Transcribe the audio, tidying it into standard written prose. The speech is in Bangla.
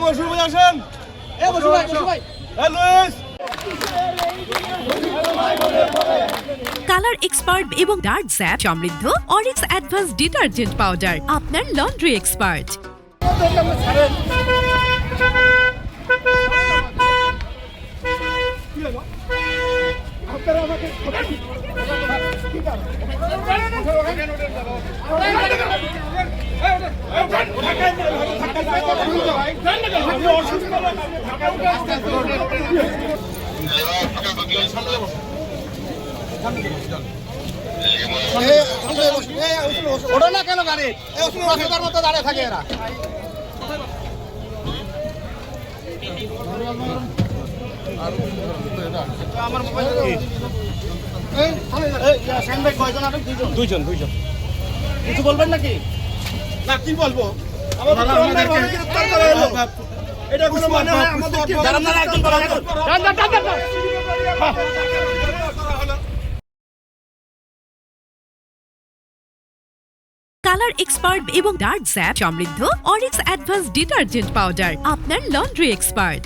মশুর ভাই আসেন। কালার এক্সপার্ট এবং ডার্ক জ্যাপ সমৃদ্ধ অরিক্স অ্যাডভান্স ডিটারজেন্ট পাউডার আপনার লন্ড্রি এক্সপার্ট। ওটা না কেন গাড়ি মতো দাঁড়িয়ে থাকে এরা। আমার মোবাইল দুইজন কিছু বলবেন নাকি? না কি বলবো, এটা কোনো মানে হয় কালার এক্সপার্ট এবং ডার্ক জ্যাপ সমৃদ্ধ অরিক্স অ্যাডভান্স ডিটারজেন্ট পাউডার আপনার লন্ড্রি এক্সপার্ট।